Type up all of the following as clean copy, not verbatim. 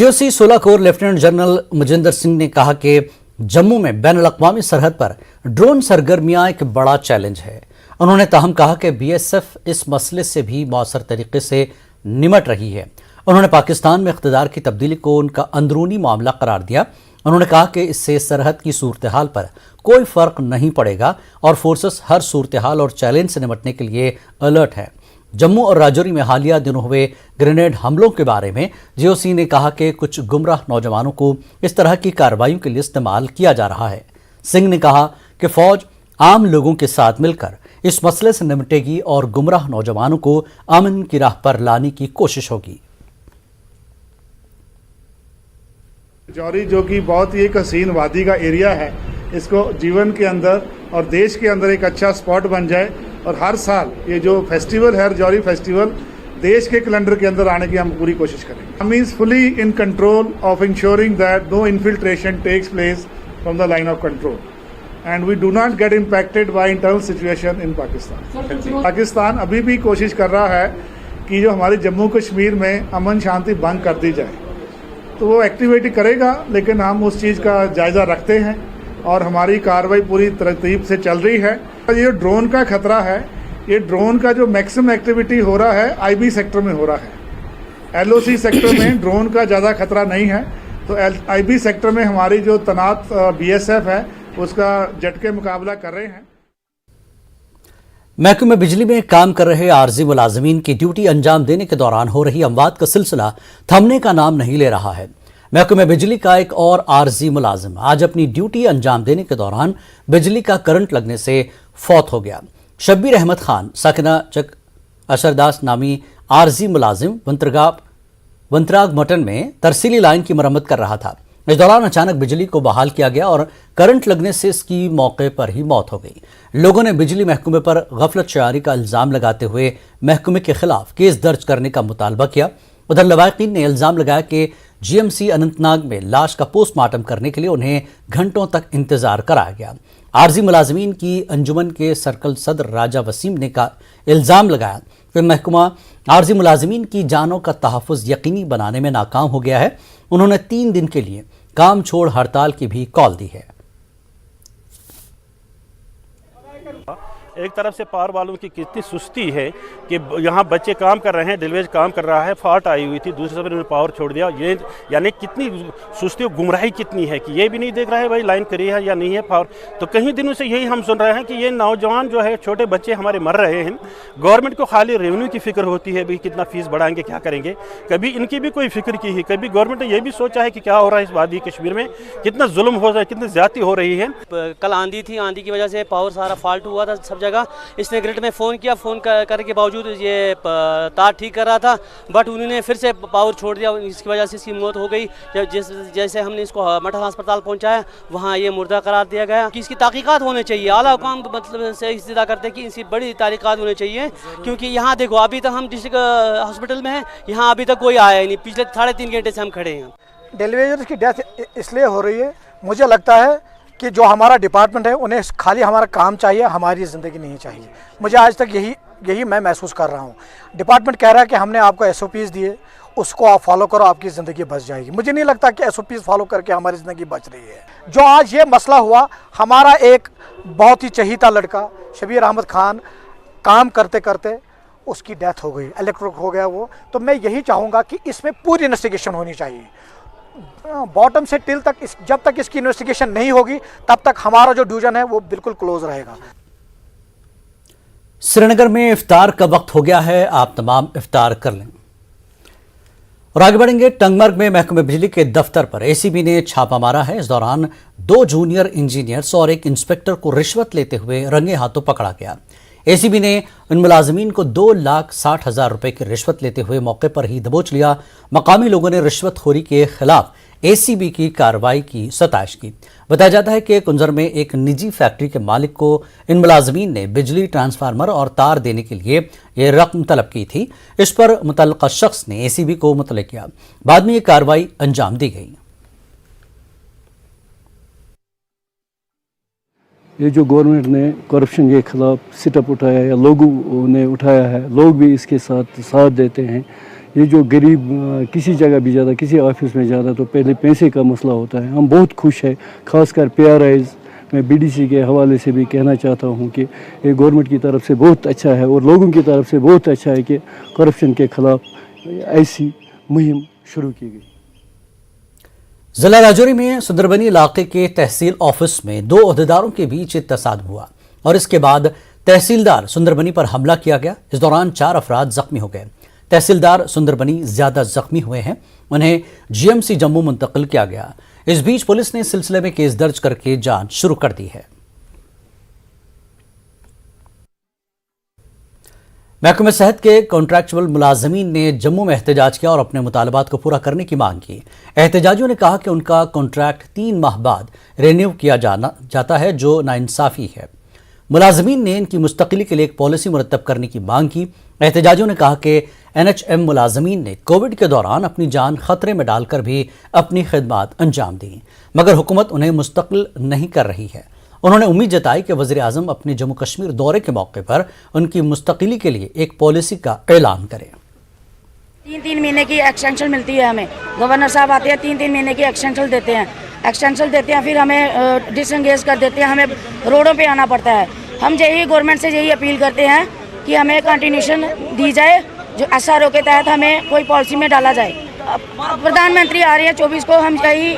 GOC 16 core lieutenant general Majinder Singh ने कहा कि जम्मू में बैनुल-अक़वामी सरहद पर ड्रोन सरगर्मियां एक बड़ा चैलेंज है। उन्होंने ताहम कहा कि बीएसएफ इस मसले से भी मौसर तरीके से निमट रही है। उन्होंने पाकिस्तान में इक़्तिदार की तब्दीली को उनका अंदरूनी मामला करार दिया। उन्होंने कहा कि इससे सरहद की सूरत हाल पर कोई फर्क नहीं पड़ेगा और फोर्सेस हर सूरत हाल और चैलेंज से निपटने के लिए अलर्ट है। जम्मू और राजौरी में हालिया दिनों हुए ग्रेनेड हमलों के बारे में जीओसी ने कहा कि कुछ गुमराह नौजवानों को इस तरह की कार्रवाइयों के लिए इस्तेमाल किया जा रहा है। सिंह ने कहा कि फौज आम लोगों के साथ मिलकर इस मसले से निपटेगी और गुमराह नौजवानों को अमन की राह पर लाने की कोशिश होगी। राजौरी जो कि बहुत ही एक हसीन वादी का एरिया है, इसको जीवन के अंदर और देश के अंदर एक अच्छा स्पॉट बन जाए और हर साल ये जो फेस्टिवल है राजौरी फेस्टिवल देश के कैलेंडर के अंदर आने की हम पूरी कोशिश करेंगे। Means fully in control of ensuring that no infiltration takes place from the line of control and we do not get impacted by internal situation in Pakistan. Pakistan अभी भी कोशिश कर रहा है कि जो हमारी जम्मू कश्मीर में अमन शांति भंग कर दी जाए, तो वो एक्टिविटी करेगा, लेकिन हम उस चीज़ का जायज़ा रखते हैं और हमारी कार्रवाई पूरी तरतीब से चल रही है। ये ड्रोन का खतरा है, ये ड्रोन का जो मैक्सिमम एक्टिविटी हो रहा है आईबी सेक्टर में हो रहा है। एलओसी सेक्टर में ड्रोन का ज़्यादा खतरा नहीं है, तो आईबी सेक्टर में हमारी जो तैनात बीएसएफ है उसका जट के मुकाबला कर रहे हैं। महकमे बिजली में काम कर रहे आरजी मुलाजमीन की ड्यूटी अंजाम देने के दौरान हो रही अमवात का सिलसिला थमने का नाम नहीं ले रहा है। महकमे बिजली का एक और आरजी मुलाजिम आज अपनी ड्यूटी अंजाम देने के दौरान बिजली का करंट लगने से फौत हो गया। शब्बीर अहमद खान साकिना चक अशरदास नामी आरजी मुलाजिम वंतराग मटन में तरसीली लाइन की मरम्मत कर रहा था। इस दौरान अचानक बिजली को बहाल किया गया और करंट लगने से इसकी मौके पर ही मौत हो गई। लोगों ने बिजली महकमे पर गफलत शारी का इल्जाम लगाते हुए महकमे के खिलाफ केस दर्ज करने का मुतालबा किया। उधर लवाकिन ने इल्जाम लगाया कि जीएमसी अनंतनाग में लाश का पोस्टमार्टम करने के लिए उन्हें घंटों तक इंतजार कराया गया। आरजी मुलाजमीन की अंजुमन के सर्कल सदर राजा वसीम ने का इल्जाम लगाया कि महकमा आरजी मुलाजमीन की जानों का तहफ़्फ़ुज़ यकीनी बनाने में नाकाम हो गया है। उन्होंने 3 दिन के लिए काम छोड़ हड़ताल की भी कॉल दी है। एक तरफ से पावर वालों की कितनी सुस्ती है कि यहाँ बच्चे काम कर रहे हैं, डिलीवरी काम कर रहा है, फॉल्ट आई हुई थी, दूसरी तरफ इन्होंने पावर छोड़ दिया। ये यानी कितनी सुस्ती और गुमराही कितनी है कि ये भी नहीं देख रहा है भाई लाइन करी है या नहीं है पावर। तो कई दिनों से यही हम सुन रहे हैं कि ये नौजवान जो है, छोटे बच्चे हमारे मर रहे हैं। गवर्नमेंट को खाली रेवेन्यू की फिक्र होती है, भाई कितना फीस बढ़ाएंगे, क्या करेंगे। कभी इनकी भी कोई फिक्र की है, कभी गवर्नमेंट ने यह भी सोचा है कि क्या हो रहा है इस वादी कश्मीर में, कितना जुल्म हो रहा है, कितनी ज्यादती हो रही है। कल आंधी थी, आंधी की वजह से पावर सारा फॉल्ट हुआ था सब जगह। इसने ग्रिड में फ़ोन किया, फ़ोन करने के बावजूद ये तार ठीक कर रहा था, बट उन्होंने फिर से पावर छोड़ दिया। इसकी वजह से इसकी मौत हो गई। जैसे हमने इसको मठल अस्पताल पहुंचाया, वहाँ ये मुर्दा करार दिया गया। कि इसकी तहकीकात होने चाहिए, आला हुकाम मतलब से इस्तिदा करते हैं कि इसकी बड़ी तहकीकात होनी चाहिए। क्योंकि यहाँ देखो, अभी तक हम डिस्ट्रिक्ट हॉस्पिटल में हैं, यहाँ अभी तक कोई आया ही नहीं। पिछले 3.5 घंटे से हम खड़े हैं। डिलीवरी की डेथ इसलिए हो रही है, मुझे लगता है कि जो हमारा डिपार्टमेंट है उन्हें खाली हमारा काम चाहिए, हमारी ज़िंदगी नहीं चाहिए। मुझे आज तक यही मैं महसूस कर रहा हूँ। डिपार्टमेंट कह रहा है कि हमने आपको SOPs दिए, उसको आप फॉलो करो, आपकी ज़िंदगी बच जाएगी। मुझे नहीं लगता कि SOPs फॉलो करके हमारी ज़िंदगी बच रही है। जो आज ये मसला हुआ, हमारा एक बहुत ही चहीता लड़का शब्बीर अहमद खान काम करते करते उसकी डेथ हो गई, इलेक्ट्रिक हो गया वो। तो मैं यही चाहूँगा कि इसमें पूरी इन्वेस्टिगेशन होनी चाहिए, बॉटम से टिल तक। जब तक इसकी इन्वेस्टिगेशन नहीं होगी तब तक हमारा जो डिवीजन है वो बिल्कुल क्लोज रहेगा। श्रीनगर में इफ्तार का वक्त हो गया है, आप तमाम इफ्तार कर लें। और आगे बढ़ेंगे। टंगमर्ग में महकमे बिजली के दफ्तर पर एसीबी ने छापा मारा है। इस दौरान 2 जूनियर इंजीनियर्स और एक इंस्पेक्टर को रिश्वत लेते हुए रंगे हाथों पकड़ा गया। एसीबी ने उन मुलाजमीन को 2,60,000 रुपए की रिश्वत लेते हुए मौके पर ही दबोच लिया। मकामी लोगों ने रिश्वतखोरी के खिलाफ एसीबी की कार्रवाई की सताइश की। बताया जाता है कि कुंजर में एक निजी फैक्ट्री के मालिक को इन मुलाजमीन ने बिजली ट्रांसफार्मर और तार देने के लिए ये रकम तलब की थी। इस पर मुतल्लिका शख्स ने एसीबी को मुतल्ला किया। बाद में ये कार्रवाई अंजाम दी गई। ये जो गवर्नमेंट ने करप्शन के खिलाफ सिटअप उठाया या लोगों ने उठाया है, लोग भी इसके साथ देते हैं। ये जो गरीब किसी जगह भी जाता, किसी ऑफिस में जाता तो पहले पैसे का मसला होता है। हम बहुत खुश है, खासकर PRIs मैं BDC के हवाले से भी कहना चाहता हूँ कि ये गवर्नमेंट की तरफ से बहुत अच्छा है और लोगों की तरफ से बहुत अच्छा है कि करप्शन के खिलाफ ऐसी मुहिम शुरू की गई। जिला राजौरी में सुंदरबनी इलाके के तहसील ऑफिस में 2 ओहदेदारों के बीच तसादम हुआ और इसके बाद तहसीलदार सुंदरबनी पर हमला किया गया। इस दौरान 4 अफराद जख्मी हो गए। तहसीलदार सुंदरबनी ज्यादा जख्मी हुए हैं, उन्हें GMC जम्मू मुंतकिल किया गया। इस बीच पुलिस ने इस सिलसिले में केस दर्ज करके जांच शुरू कर दी है। महकमे सेहत के कॉन्ट्रैक्चुअल मुलाजमीन ने जम्मू में एहतजाज किया और अपने मुतालबात को पूरा करने की मांग की। एहतजाजियों ने कहा कि उनका कॉन्ट्रैक्ट 3 माह बाद रिन्यू किया जाता है, जो नाइंसाफी है। मुलाजमीन ने इनकी मुस्तकिली के लिए एक पॉलिसी मुरतब करने की मांग की। एहतजाजियों ने कहा कि NHM मुलाजमीन ने कोविड के दौरान अपनी जान खतरे में डालकर भी अपनी खिदमत अंजाम दी, मगर हुकूमत उन्हें मुस्तकिल नहीं कर रही है। उन्होंने उम्मीद जताई कि वज़ीर आज़म अपने जम्मू कश्मीर दौरे के मौके पर उनकी मुस्तकिली के लिए एक पॉलिसी का ऐलान करें। 3-3 महीने की एक्सटेंशन मिलती है हमें। गवर्नर साहब आते हैं, 3-3 महीने की एक्सटेंशन देते हैं। फिर हमें डिसंगेज कर देते हैं, हमें रोडों पे आना पड़ता है। हम यही गवर्नमेंट से यही अपील करते हैं कि हमें कंटिन्यूशन दी जाए, जो SRO के तहत हमें कोई पॉलिसी में डाला जाए। प्रधानमंत्री आ रहे हैं 24 को, हम यही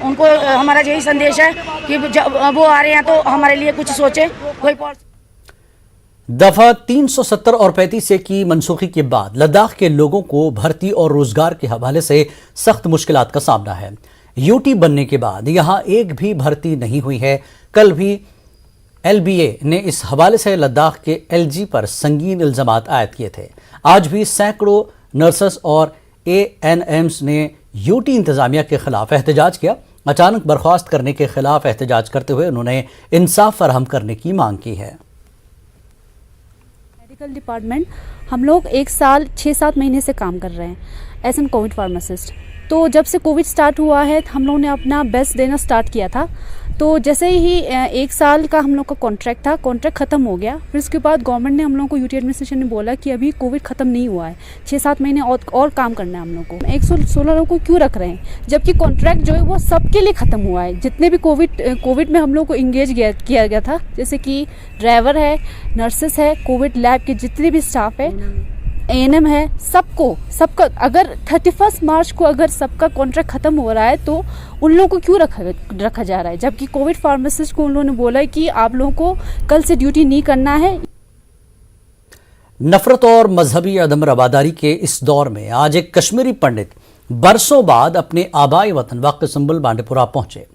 उनको हमारा यही संदेश है कि जब वो आ रहे हैं तो हमारे लिए कुछ सोचे कोई पॉलिसी। दफा 370 और 35 की मनसूखी के बाद लद्दाख के लोगों को भर्ती और रोजगार के हवाले से सख्त मुश्किलात का सामना है। UT बनने के बाद यहां एक भी भर्ती नहीं हुई है। कल भी LBA ने इस हवाले से लद्दाख के LG पर संगीन इल्जामात आयद किए थे। आज भी सैकड़ों नर्सेस और ANMs ने UT इंतजामिया के खिलाफ एहतजाज किया। अचानक बर्खास्त करने के खिलाफ एहतजाज करते हुए उन्होंने इंसाफ फराहम करने की मांग की है। मेडिकल डिपार्टमेंट हम लोग 1 साल 6-7 महीने से काम कर रहे हैं एज एन कोविड फार्मासिस्ट। तो जब से कोविड स्टार्ट हुआ है हम लोगों ने अपना बेस्ट देना स्टार्ट किया था। तो जैसे ही 1 साल का हम लोग का कॉन्ट्रैक्ट था, कॉन्ट्रैक्ट ख़त्म हो गया। फिर उसके बाद गवर्नमेंट ने हम लोग को UT एडमिनिस्ट्रेशन ने बोला कि अभी कोविड ख़त्म नहीं हुआ है, 6-7 महीने और काम करना है हम लोग को। 116 लोगों को क्यों रख रहे हैं, जबकि कॉन्ट्रैक्ट जो है वो सबके लिए ख़त्म हुआ है। जितने भी कोविड में हम लोग को इंगेज किया गया था, जैसे कि ड्राइवर है, नर्सेस है, कोविड लैब के जितने भी स्टाफ है, ANM है, सबका अगर 31 मार्च को अगर सबका कॉन्ट्रैक्ट ख़त्म हो रहा है तो उन लोगों को क्यों रखा जा रहा है, जबकि कोविड फार्मासिस्ट को उन्होंने बोला है कि आप लोगों को कल से ड्यूटी नहीं करना है। नफरत और मजहबी अदम रवादारी के इस दौर में आज एक कश्मीरी पंडित बरसों बाद अपने आबाई वतन वाक़ संबल बांडीपुरा पहुंचे।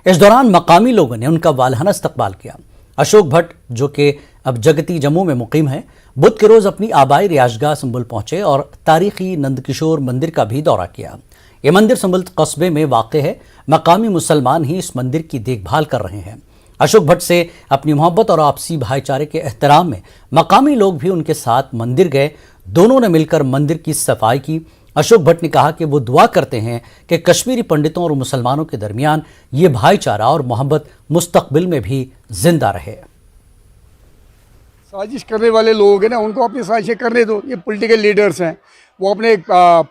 इस दौरान मकामी लोगों ने उनका वालहाना इस्तकबाल किया। अशोक भट्ट, जो कि अब जगती जम्मू में मुकीम है, बुध के रोज अपनी आबाई रिहायशगाह संबल पहुंचे और तारीखी नंदकिशोर मंदिर का भी दौरा किया। यह मंदिर संबल कस्बे में वाक़ है। मकामी मुसलमान ही इस मंदिर की देखभाल कर रहे हैं। अशोक भट्ट से अपनी मोहब्बत और आपसी भाईचारे के एहतराम में मकामी लोग भी उनके साथ मंदिर गए। दोनों ने मिलकर मंदिर की सफाई की। अशोक भट्ट ने कहा कि वो दुआ करते हैं कि कश्मीरी पंडितों और मुसलमानों के दरमियान ये भाईचारा और मोहब्बत मुस्तकबिल में भी जिंदा रहे। साजिश करने वाले लोग हैं ना, उनको अपनी साजिशें करने दो। ये पॉलिटिकल लीडर्स हैं, वो अपने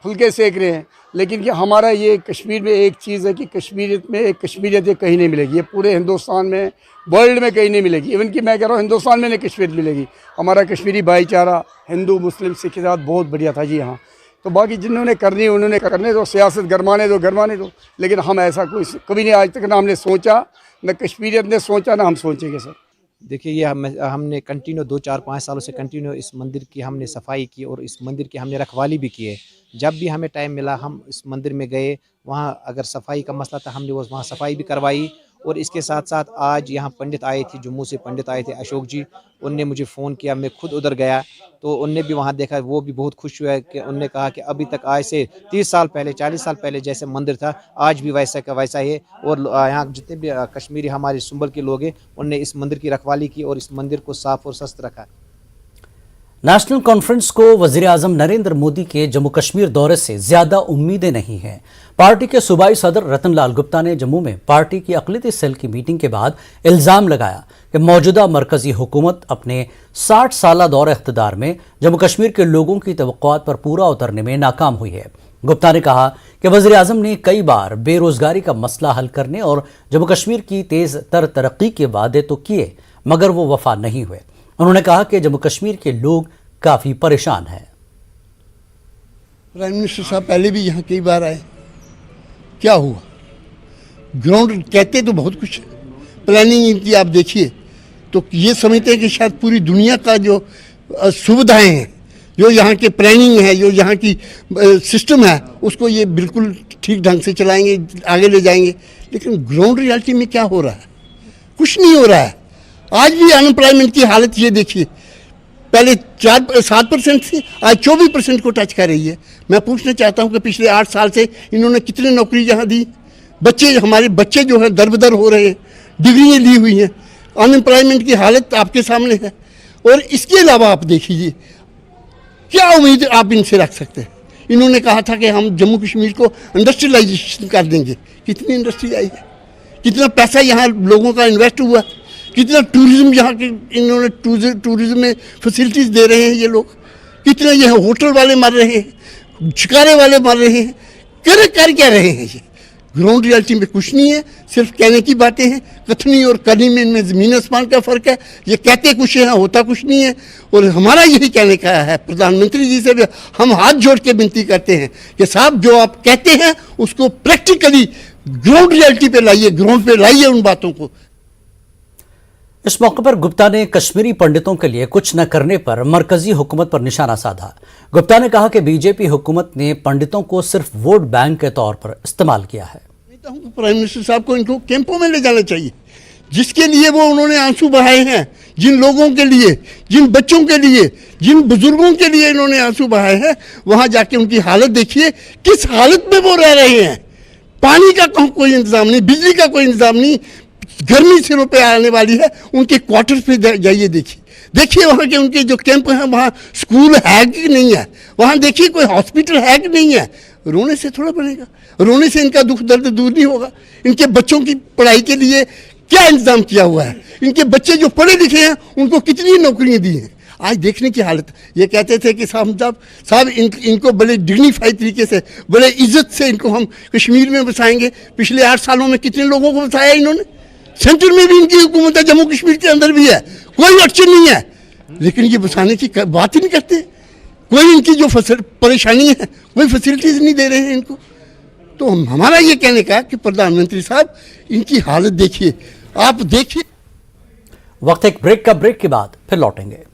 फुलके सेक रहे हैं। लेकिन कि हमारा ये कश्मीर में एक चीज़ है कि कश्मीरियत में एक कश्मीरियत कहीं नहीं मिलेगी। ये पूरे हिंदुस्तान में, वर्ल्ड में कहीं नहीं मिलेगी। इवन कि मैं कह रहा हूँ हिंदुस्तान में नहीं कश्मीर मिलेगी। हमारा कश्मीरी भाईचारा हिंदू मुस्लिम सिख के साथ बहुत बढ़िया था जी यहाँ। तो बाकी जिन्होंने करनी उन्होंने करने दो, सियासत गरमाने दो। लेकिन हम ऐसा कोई कभी नहीं आज तक ना हमने सोचा, न कश्मीरियत ने सोचा, ना हम सोचेंगे सर। देखिए, ये हमने कंटिन्यू 2-4-5 सालों से कंटिन्यू इस मंदिर की हमने सफाई की और इस मंदिर की हमने रखवाली भी की है। जब भी हमें टाइम मिला हम इस मंदिर में गए, वहाँ अगर सफाई का मसला था हमने वो वहाँ सफाई भी करवाई। और इसके साथ साथ आज यहाँ पंडित आए थे, जम्मू से पंडित आए थे अशोक जी, उनने मुझे फ़ोन किया, मैं खुद उधर गया तो उनने भी वहाँ देखा। वो भी बहुत खुश हुआ कि उनने कहा कि अभी तक आज से 30 साल पहले 40 साल पहले जैसे मंदिर था आज भी वैसा का वैसा है। और यहाँ जितने भी कश्मीरी हमारे संबल के लोग हैं उनने इस मंदिर की रखवाली की और इस मंदिर को साफ़ और स्वस्थ रखा। नेशनल कॉन्फ्रेंस को वजीर आजम नरेंद्र मोदी के जम्मू कश्मीर दौरे से ज्यादा उम्मीदें नहीं हैं। पार्टी के सूबाई सदर रतन लाल गुप्ता ने जम्मू में पार्टी की अक़लियती सेल की मीटिंग के बाद इल्जाम लगाया कि मौजूदा मरकजी हुकूमत अपने 60 साला दौर इख्तिदार में जम्मू कश्मीर के लोगों की तवक्कुआत पर पूरा उतरने में नाकाम हुई है। गुप्ता ने कहा कि वजीर आजम ने कई बार बेरोजगारी का मसला हल करने और जम्मू कश्मीर की तेज तर तरक्की के वादे तो किए, मगर वो वफा नहीं हुए। उन्होंने कहा कि जम्मू कश्मीर के लोग काफी परेशान हैं। प्राइम मिनिस्टर साहब पहले भी यहाँ कई बार आए, क्या हुआ? ग्राउंड कहते तो बहुत कुछ है, प्लानिंग इनकी आप देखिए तो ये समझते हैं कि शायद पूरी दुनिया का जो सुविधाएं हैं, जो यहाँ के प्लानिंग है, जो यहाँ की सिस्टम है, उसको ये बिल्कुल ठीक ढंग से चलाएंगे, आगे ले जाएंगे। लेकिन ग्राउंड रियलिटी में क्या हो रहा है? कुछ नहीं हो रहा है। आज भी अनएम्प्लॉयमेंट की हालत ये देखिए, पहले 7% थी, आज 24% को टच कर रही है। मैं पूछना चाहता हूँ कि पिछले 8 साल से इन्होंने कितने नौकरी यहाँ दी? हमारे बच्चे जो हैं दर-बदर हो रहे हैं, डिग्रियाँ ली हुई हैं, अनएम्प्लॉयमेंट की हालत आपके सामने है। और इसके अलावा आप देखिए क्या उम्मीद आप इनसे रख सकते हैं? इन्होंने कहा था कि हम जम्मू कश्मीर को इंडस्ट्रियलाइजेशन कर देंगे। कितनी इंडस्ट्री आई है? कितना पैसा यहाँ लोगों का इन्वेस्ट हुआ? कितना टूरिज्म यहाँ के इन्होंने टूरिज्म में फैसिलिटीज़ दे रहे हैं ये लोग। कितना ये होटल वाले मर रहे हैं, शिकारे वाले मर रहे हैं, कर क्या रहे हैं? ये ग्राउंड रियलिटी में कुछ नहीं है, सिर्फ कहने की बातें हैं। कथनी और करनी में इनमें ज़मीन आसमान का फ़र्क है। ये कहते कुछ है, होता कुछ नहीं है। और हमारा यही कहने का है, प्रधानमंत्री जी से भी हम हाथ जोड़ के विनती करते हैं कि साहब जो आप कहते हैं उसको प्रैक्टिकली ग्राउंड रियलिटी पे लाइए, ग्राउंड पे लाइए उन बातों को। इस मौके पर गुप्ता ने कश्मीरी पंडितों के लिए कुछ न करने पर मरकजी हुकूमत पर निशाना साधा। गुप्ता ने कहा कि बीजेपी हुकूमत ने पंडितों को सिर्फ वोट बैंक के तौर पर इस्तेमाल किया है। प्राइम मिनिस्टर साहब को इनको कैंपों में ले जाना चाहिए, जिसके लिए वो उन्होंने आंसू बहाए हैं, जिन लोगों के लिए, जिन बच्चों के लिए, जिन बुजुर्गों के लिए इन्होंने आंसू बहाए हैं, वहां जाके उनकी हालत देखिए, किस हालत में वो रह रहे हैं। पानी का कोई इंतजाम नहीं, बिजली का कोई इंतजाम नहीं, गर्मी सिरों पे आने वाली है। उनके क्वार्टर पे जाइए, देखिए वहाँ के उनके जो कैंप हैं, वहाँ स्कूल है कि नहीं है, वहाँ देखिए कोई हॉस्पिटल है कि नहीं है। रोने से थोड़ा बनेगा, रोने से इनका दुख दर्द दूर नहीं होगा। इनके बच्चों की पढ़ाई के लिए क्या इंतजाम किया हुआ है? इनके बच्चे जो पढ़े लिखे हैं उनको कितनी नौकरियाँ दी हैं? आज देखने की हालत। ये कहते थे कि साहब इनको बड़े डिग्निफाइड तरीके से, बड़े इज्जत से इनको हम कश्मीर में बसाएंगे। पिछले 8 सालों में कितने लोगों को बसाया इन्होंने? सेंटर में भी इनकी हुकूमत है, जम्मू कश्मीर के अंदर भी है, कोई अड़चन नहीं है। लेकिन ये बसाने की बात ही नहीं करते। कोई इनकी जो परेशानी है, कोई फैसिलिटीज नहीं दे रहे हैं इनको। तो हमारा ये कहने का कि प्रधानमंत्री साहब इनकी हालत देखिए, आप देखिए। वक्त एक ब्रेक के बाद फिर लौटेंगे।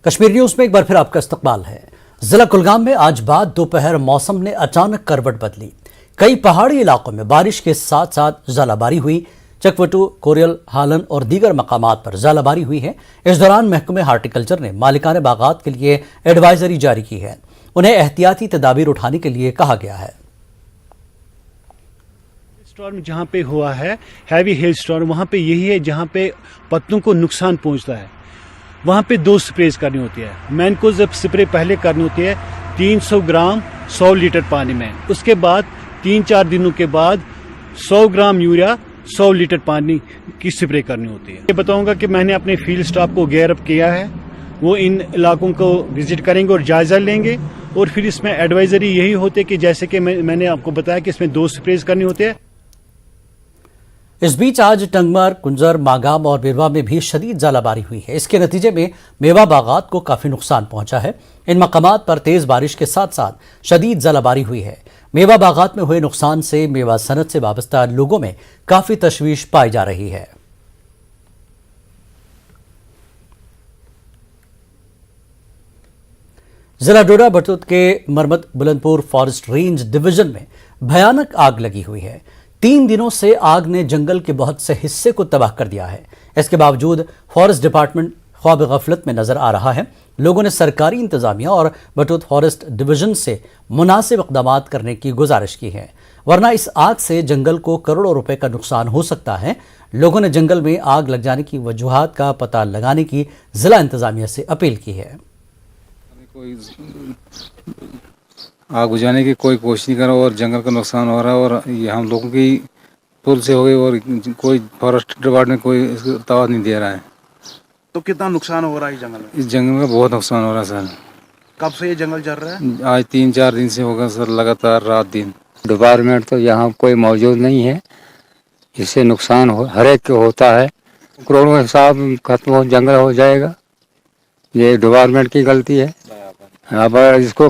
कश्मीर न्यूज में एक बार फिर आपका इस्तकबाल है। जिला कुलगाम में आज बाद दोपहर मौसम ने अचानक करवट बदली। कई पहाड़ी इलाकों में बारिश के साथ साथ ज़ालाबारी हुई। चकवटू, कोरियल, हालन और दीगर मकामात पर ज़ालाबारी हुई है। इस दौरान महकमे हार्टिकल्चर ने मालिकाने बागात के लिए एडवाइजरी जारी की है। उन्हें एहतियाती तदाबीर उठाने के लिए कहा गया है। स्टॉर्म जहाँ पे हुआ है, हैवी हेल स्टॉर्म, वहाँ पे यही है जहाँ पे पत्तों को नुकसान पहुँचता है। वहाँ पे 2 स्प्रेज करनी होती है। मैन को जब स्प्रे पहले करनी होती है 300 ग्राम 100 लीटर पानी में, उसके बाद 3-4 दिनों के बाद 100 ग्राम यूरिया 100 लीटर पानी की स्प्रे करनी होती है। ये बताऊंगा कि मैंने अपने फील्ड स्टाफ को गेयर अप किया है, वो इन इलाकों को विजिट करेंगे और जायजा लेंगे। और फिर इसमें एडवाइजरी यही होती है कि जैसे कि मैंने आपको बताया कि इसमें 2 स्प्रेज करनी होती है। इस बीच आज टंगमर, कुंजर, मागाम और बिरवा में भी शदीद ज़ालाबारी हुई है। इसके नतीजे में मेवा बागात को काफ़ी नुकसान पहुंचा है। इन मकामात पर तेज़ बारिश के साथ साथ शदीद ज़ालाबारी हुई है। मेवा बागात में हुए नुकसान से मेवा सनत से वाबस्ता लोगों में काफ़ी तशवीश पाई जा रही है। जिला डोडा बटुत के मरमत बुलंदपुर फॉरेस्ट रेंज डिवीजन में भयानक आग लगी हुई है। 3 दिनों से आग ने जंगल के बहुत से हिस्से को तबाह कर दिया है। इसके बावजूद फॉरेस्ट डिपार्टमेंट ख्वाब गफलत में नजर आ रहा है। लोगों ने सरकारी इंतजामिया और बटूत फॉरेस्ट डिवीजन से मुनासिब इक़दाम करने की गुजारिश की है, वरना इस आग से जंगल को करोड़ों रुपए का नुकसान हो सकता है। लोगों ने जंगल में आग लग जाने की वजूहात का पता लगाने की जिला इंतजामिया से अपील की है। कोई आग बुझाने की कोई कोशिश नहीं कर रहा और जंगल का नुकसान हो रहा है और ये हम लोगों की पुल से हो गई और कोई फॉरेस्ट डिपार्टमेंट कोई इसको दावत नहीं दे रहा है। तो कितना नुकसान हो रहा है इस जंगल में? इस जंगल का बहुत नुकसान हो रहा है सर। कब से ये जंगल जल रहा है? आज 3-4 दिन से होगा सर, लगातार रात दिन। डिपार्टमेंट तो यहाँ कोई मौजूद नहीं है, इससे नुकसान हर एक को होता है। करोड़ों के हिसाब खत्म हो जंगल हो जाएगा, ये डिपार्टमेंट की गलती है। अब इसको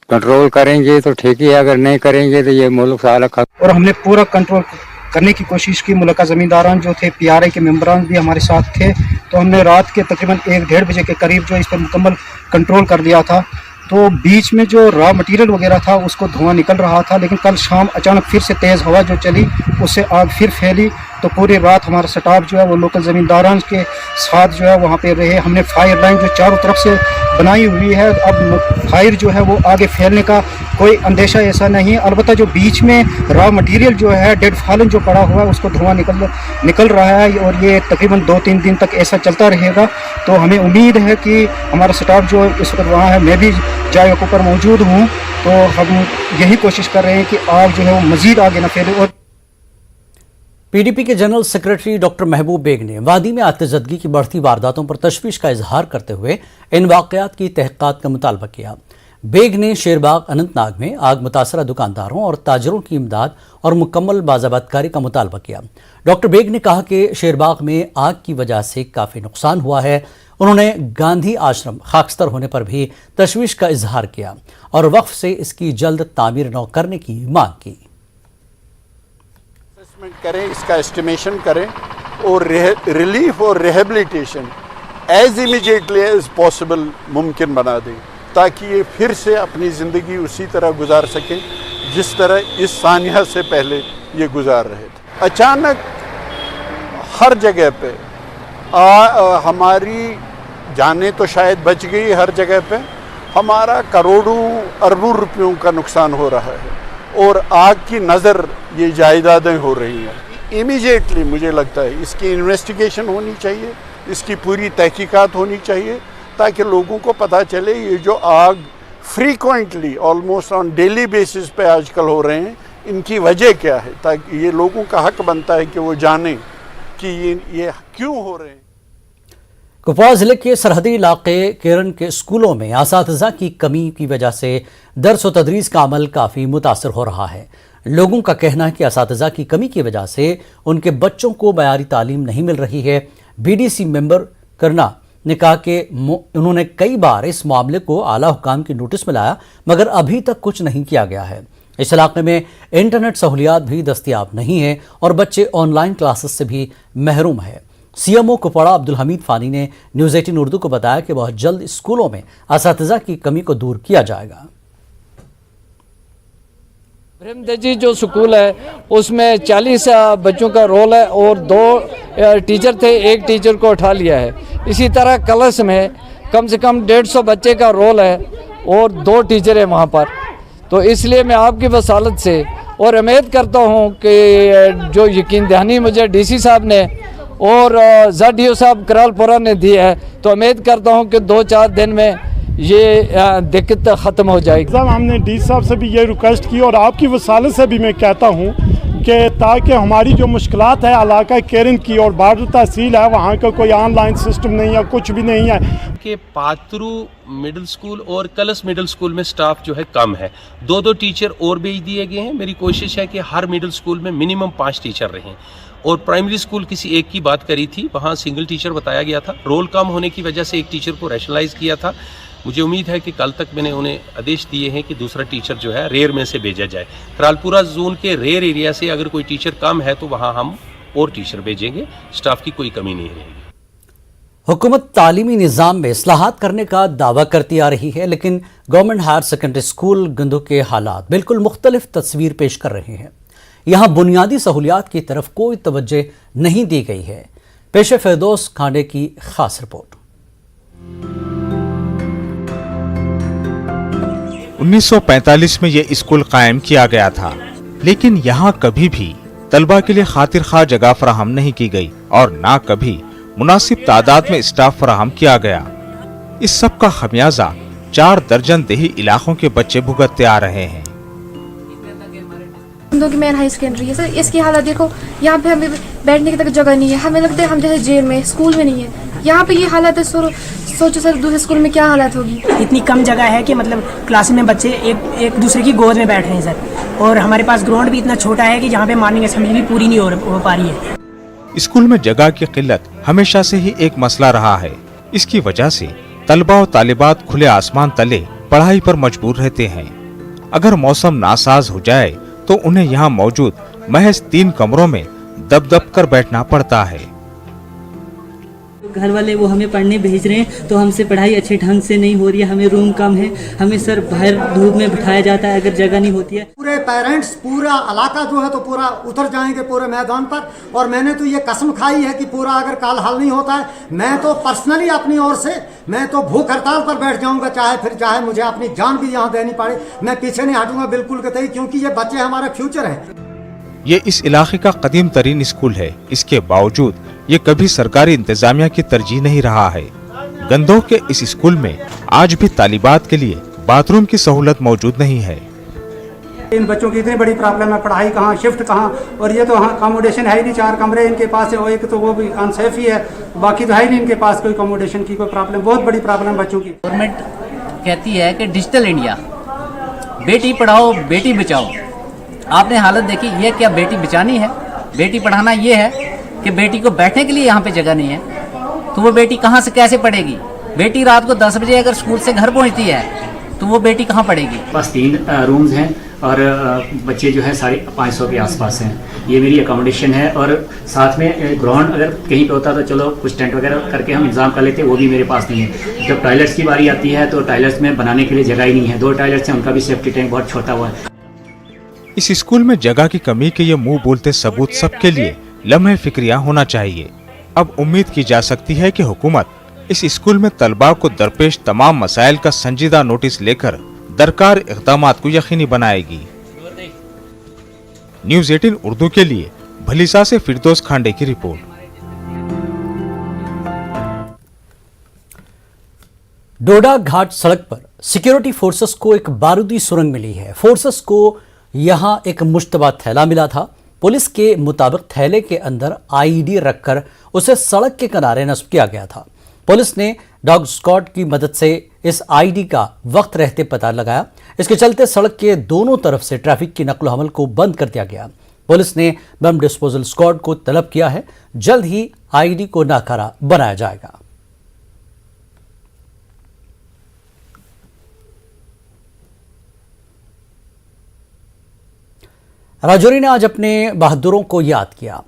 कंट्रोल करेंगे तो ठीक ही है, अगर नहीं करेंगे तो ये मुल्क सारा खत्म। और हमने पूरा कंट्रोल करने की कोशिश की। मुल्का ज़मींदारान जो थे, PRI के मेंबरान भी हमारे साथ थे, तो हमने रात के तकरीबन 1-1.5 बजे के करीब जो इस पर मुकम्मल कंट्रोल कर दिया था। तो बीच में जो रॉ मटेरियल वगैरह था उसको धुआं निकल रहा था, लेकिन कल शाम अचानक फिर से तेज़ हवा जो चली उससे आग फिर फैली। तो पूरी रात हमारा स्टाफ जो है वो लोकल ज़मींदारान के साथ जो है वहाँ पे रहे। हमने फायर लाइन जो चारों तरफ से बनाई हुई है, अब फायर जो है वो आगे फैलने का कोई अंदेशा ऐसा नहीं है। अलबत्ता जो बीच में रॉ मटेरियल जो है डेड फॉलन जो पड़ा हुआ है उसको धुआं निकल रहा है और ये तकरीबन 2-3 दिन तक ऐसा चलता रहेगा। तो हमें उम्मीद है कि हमारा स्टाफ जो इस वक्त वहाँ है, मैं भी जगह के ऊपर मौजूद हूँ, तो हम यही कोशिश कर रहे हैं कि आग जो है वो मज़ीद आगे न फैले। और PDP के जनरल सेक्रेटरी डॉक्टर महबूब बेग ने वादी में आतिशदगी की बढ़ती वारदातों पर तशवीश का इजहार करते हुए इन वाक़यात की तहक़ीक़ात का मुतालबा किया। बेग ने शेरबाग अनंतनाग में आग मुतासरा दुकानदारों और ताजरों की इमदाद और मुकम्मल बाज़ाबतकारी का मुतालबा किया। डॉक्टर बेग ने कहा कि शेरबाग में आग की वजह से काफ़ी नुकसान हुआ है। उन्होंने गांधी आश्रम खाकस्तर होने पर भी तशवीश का इजहार किया और वक्फ से इसकी जल्द तामीर नौ करने की मांग की। करें, इसका एस्टिमेशन करें और रिलीफ और rehabilitation as immediately as possible मुमकिन बना दें, ताकि ये फिर से अपनी ज़िंदगी उसी तरह गुजार सकें जिस तरह इस सानिया से पहले ये गुजार रहे थे। अचानक हर जगह पे हमारी जानें तो शायद बच गई, हर जगह पे हमारा करोड़ों अरबों रुपयों का नुकसान हो रहा है और आग की नज़र ये जायदादें हो रही हैं। इमीडिएटली मुझे लगता है इसकी इन्वेस्टिगेशन होनी चाहिए, इसकी पूरी तहकीकात होनी चाहिए, ताकि लोगों को पता चले ये जो आग frequently almost on daily basis पे आजकल हो रहे हैं, इनकी वजह क्या है, ताकि ये लोगों का हक बनता है कि वो जानें कि ये क्यों हो रहे हैं। कुपवाड़ा जिले के सरहदी इलाके केरन के स्कूलों में असातिज़ा की कमी की वजह से दर्स व तदरीस का अमल काफ़ी मुतासर हो रहा है। लोगों का कहना है कि असातिज़ा की कमी की वजह से उनके बच्चों को मयारी तालीम नहीं मिल रही है। BDC मेंबर करना ने कहा कि उन्होंने कई बार इस मामले को आला हुकाम की नोटिस में लाया, मगर अभी तक कुछ नहीं किया गया है। इस इलाके में इंटरनेट सहूलियात भी दस्तियाब नहीं है और बच्चे ऑनलाइन क्लासेस से भी महरूम है। CMO कुपवाड़ा अब्दुल हमीद फ़ानी ने न्यूज़ 18 उर्दू को बताया कि बहुत जल्द स्कूलों में असातिज़ा की कमी को दूर किया जाएगा। ब्रह्मदजी जो स्कूल है उसमें 40 बच्चों का रोल है और 2 टीचर थे, 1 टीचर को उठा लिया है। इसी तरह कलश में कम से कम 150 बच्चे का रोल है और 2 टीचर है वहाँ पर। तो इसलिए मैं आपकी वसालत से और उम्मीद करता हूँ कि जो यकीन दहानी मुझे DC साहब ने और ZDO साहब करालपुरा ने दी है, तो उम्मीद करता हूँ कि 2-4 दिन में ये दिक्कत ख़त्म हो जाएगी। हमने DC साहब से भी ये रिक्वेस्ट की और आपकी वसालत से भी मैं कहता हूँ कि ताकि हमारी जो मुश्किलात है इलाका केरन की और बारडू तहसील है, वहाँ का कोई ऑनलाइन सिस्टम नहीं है, कुछ भी नहीं है। कि पात्रू मिडिल स्कूल और कलश मिडिल स्कूल में स्टाफ जो है कम है, 2-2 टीचर और भेज दिए गए हैं। मेरी कोशिश है कि हर मिडिल स्कूल में मिनिमम 5 टीचर रहें। और प्राइमरी स्कूल किसी एक की बात करी थी, वहाँ सिंगल टीचर बताया गया था। रोल कम होने की वजह से एक टीचर को रैशनलाइज किया था। मुझे उम्मीद है कि कल तक मैंने उन्हें आदेश दिए हैं कि दूसरा टीचर जो है रेयर में से भेजा जाए। करालपुरा जोन के रेयर एरिया से अगर कोई टीचर कम है तो वहाँ हम और टीचर भेजेंगे, स्टाफ की कोई कमी नहीं रहेगी। हुकूमत तालीमी निज़ाम में इस्लाहात करने का दावा करती आ रही है, लेकिन गवर्नमेंट हायर सेकेंडरी स्कूल गंदू के हालात बिल्कुल मुख्तलिफ तस्वीर पेश कर रहे हैं। यहाँ बुनियादी सहूलियात की तरफ कोई तवज्जो नहीं दी गई है। पेश फिरदौस खांडे की खास रिपोर्ट। 1945 में ये स्कूल कायम किया गया था, लेकिन यहाँ कभी भी तलबा के लिए खातिर खा जगह फराहम नहीं की गई और ना कभी मुनासिब तादाद में स्टाफ फराहम किया गया। इस सब का खमियाजा 4 दर्जन देही इलाकों के बच्चे भुगतते आ रहे हैं। की मेन हाई सेकेंडरी है सर, इसकी हालत देखो, यहाँ पे हमें बैठने की तक जगह नहीं है, हमें लगता है हम जैसे जेल में, स्कूल में नहीं है। यहाँ पे ये हालत है, सोचो सर दूसरे स्कूल में क्या हालत होगी। इतनी कम जगह है कि मतलब क्लास में बच्चे एक दूसरे की गोद में बैठ रहे हैं सर, और हमारे पास ग्राउंड भी इतना छोटा है कि जहाँ पे मॉर्निंग असेंबली भी पूरी नहीं हो पा रही है। स्कूल में जगह की किल्लत हमेशा से ही एक मसला रहा है। इसकी वजह से तलबा और तालिबात खुले आसमान तले पढ़ाई पर मजबूर रहते हैं। अगर मौसम नासाज हो जाए तो उन्हें यहाँ मौजूद महज 3 कमरों में दब कर बैठना पड़ता है। घर वाले वो हमें पढ़ने भेज रहे हैं तो हमसे पढ़ाई अच्छे ढंग से नहीं हो रही है, हमें रूम कम है, हमें सर बाहर धूप में बिठाया जाता है अगर जगह नहीं होती है। पूरे पेरेंट्स पूरा इलाका जो है तो पूरा उतर जाएंगे पूरे मैदान पर, और मैंने तो ये कसम खाई है कि पूरा अगर काल हल नहीं होता है, मैं तो पर्सनली अपनी ओर से मैं तो भूख हड़ताल पर बैठ जाऊंगा, चाहे मुझे अपनी जान भी यहाँ देनी पड़े, मैं पीछे नहीं हटूंगा बिल्कुल कतई, क्योंकि ये बच्चे हमारा फ्यूचर है। ये इस इलाके का कदीम तरीन स्कूल है, इसके बावजूद ये कभी सरकारी इंतजामिया की तरजीह नहीं रहा है। गंदोह के इस स्कूल में आज भी तालिबात के लिए बाथरूम की सहूलत मौजूद नहीं है। इन बच्चों की इतनी बड़ी प्रॉब्लम है, पढ़ाई कहाँ, शिफ्ट कहाँ, और ये तो अकोमोडेशन है ही नहीं। 4 कमरे इनके पास है, एक तो वो भी अनसेफ ही है, बाकी तो है ही नहीं इनके पास कोई अकोमोडेशन की कोई प्रॉब्लम। बहुत बड़ी प्रॉब्लम बच्चों की। गवर्नमेंट कहती है कि डिजिटल इंडिया, बेटी पढ़ाओ बेटी बचाओ। आपने हालत देखी, ये क्या बेटी बचानी है, बेटी पढ़ाना ये है कि बेटी को बैठने के लिए यहाँ पे जगह नहीं है, तो वो बेटी कहाँ से कैसे पढ़ेगी। बेटी रात को 10 बजे अगर स्कूल से घर पहुँचती है तो वो बेटी कहाँ पढ़ेगी। बस 3 रूम्स हैं और बच्चे जो है 550 के आसपास हैं। ये मेरी अकोमोडेशन है, और साथ में ग्राउंड अगर कहीं पे होता तो चलो कुछ टेंट वगैरह करके हम इंतजाम कर लेते, वो भी मेरे पास नहीं है। जब टॉयलेट्स की बारी आती है तो टॉयलेट्स में बनाने के लिए जगह ही नहीं है। 2 टॉयलेट्स हैं, उनका भी सेफ्टी टैंक बहुत छोटा हुआ है। इस स्कूल में जगह की कमी के ये मुंह बोलते सबूत सबके लिए लम्हे फिक्रिया होना चाहिए। अब उम्मीद की जा सकती है कि हुकूमत इस स्कूल में तलबा को दरपेश तमाम मसाइल का संजीदा नोटिस लेकर दरकार इक़दामात को यकीनी बनाएगी। न्यूज़ 18 उर्दू के लिए भलीसा से फिरदौस खांडे की रिपोर्ट। डोडा घाट सड़क पर सिक्योरिटी फोर्सेस को एक बारूदी सुरंग मिली है। फोर्सेस को यहां एक मुश्तबा थैला मिला था। पुलिस के मुताबिक थैले के अंदर आईडी रखकर उसे सड़क के किनारे नस्ब किया गया था। पुलिस ने डॉग स्क्वाड की मदद से इस आईडी का वक्त रहते पता लगाया। इसके चलते सड़क के दोनों तरफ से ट्रैफिक की नकलो हमल को बंद कर दिया गया। पुलिस ने बम डिस्पोजल स्क्वाड को तलब किया है। जल्द ही आईडी को नाकारा बनाया जाएगा। राजौरी ने आज अपने बहादुरों को याद किया।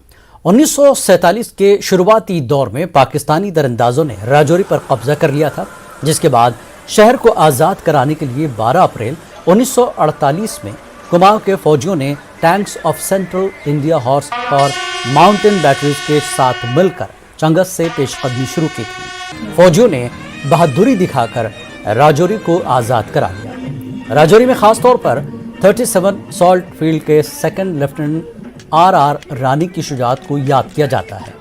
1947 के शुरुआती दौर में पाकिस्तानी दरअंदाजों ने राजौरी पर कब्जा कर लिया था, जिसके बाद शहर को आज़ाद कराने के लिए 12 अप्रैल 1948 में कुमाऊं के फौजियों ने tanks of central India horse और माउंटेन बैटरीज के साथ मिलकर चंगस से पेशकदमी शुरू की थी। फौजियों ने बहादुरी दिखाकर राजौरी को आज़ाद करा लिया। राजौरी में खास तौर पर 37 सॉल्ट फील्ड के 2nd लेफ्टिनेंट RR रानी की शुजाअत को याद किया जाता है।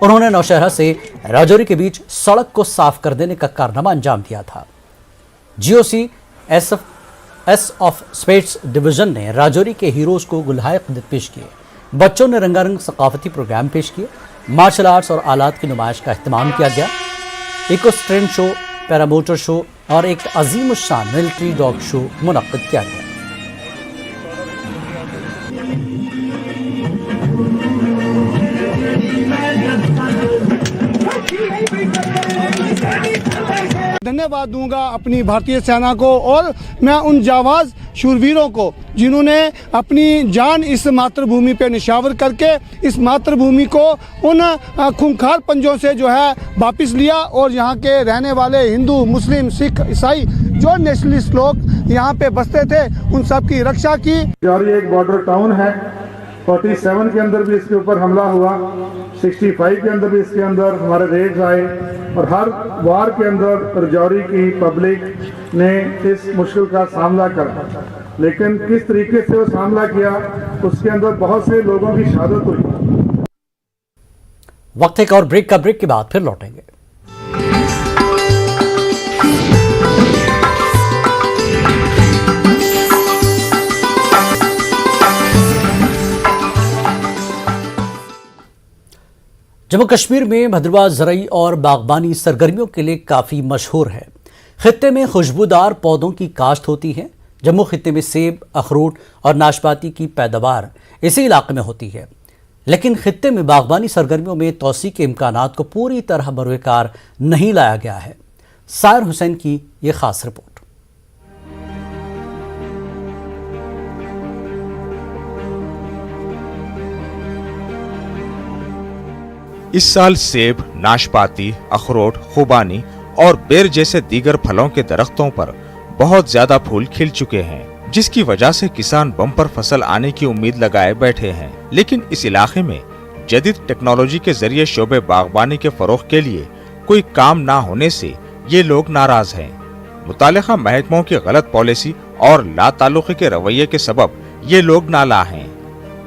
उन्होंने नौशहरा से राजौरी के बीच सड़क को साफ कर देने का कारनामा अंजाम दिया था। GOC S of spades division ने राजौरी के हीरोज को गुलहायक पेश किए। बच्चों ने रंगारंग सकाफती प्रोग्राम पेश किए। मार्शल आर्ट्स और आलात की नुमाइश का अहतमाम किया गया। इकोस्ट्रेन शो, पैरामोटर शो और एक अजीम शान मिलिट्री डॉग शो मुनक्किद किया गया। धन्यवाद दूंगा अपनी भारतीय सेना को और मैं उन जाबाज शूरवीरों को जिन्होंने अपनी जान इस मातृभूमि पे निशावर करके इस मातृभूमि को उन खूंखार पंजों से जो है वापस लिया और यहाँ के रहने वाले हिंदू, मुस्लिम, सिख, ईसाई जो नेशनलिस्ट लोग यहाँ पे बसते थे उन सब की रक्षा की। राजौरी एक बॉर्डर टाउन है 47 के अंदर भी इसके ऊपर हमला हुआ, 65 के अंदर भी इसके अंदर हमारे रेड्स आए और हर वार के अंदर राजौरी की पब्लिक ने इस मुश्किल का सामना करा। लेकिन किस तरीके से वो सामना किया, उसके अंदर बहुत से लोगों की शहादत हुई। वक्त एक और ब्रेक का, ब्रेक के बाद फिर लौटेंगे। जम्मू कश्मीर में भद्रवाह ज़रई और बागबानी सरगर्मियों के लिए काफ़ी मशहूर है। खित्ते में खुशबूदार पौधों की काश्त होती है। जम्मू खित्ते में सेब, अखरोट और नाशपाती की पैदावार इसी इलाके में होती है, लेकिन खित्ते में बागबानी सरगर्मियों में तोसी के इम्कानात को पूरी तरह बरोकार नहीं लाया गया है। सायर हुसैन की ये खास रिपोर्ट। इस साल सेब, नाशपाती, अखरोट, खुबानी और बेर जैसे दीगर फलों के दरख्तों पर बहुत ज्यादा फूल खिल चुके हैं, जिसकी वजह से किसान बम्पर फसल आने की उम्मीद लगाए बैठे हैं। लेकिन इस इलाके में जदीद टेक्नोलॉजी के जरिए शोबे बागबानी के फरोग के लिए कोई काम ना होने से ये लोग नाराज हैं। मुतालिका महकमों की गलत पॉलिसी और लाताल्लुकी के रवैये के सबब ये लोग नाला हैं।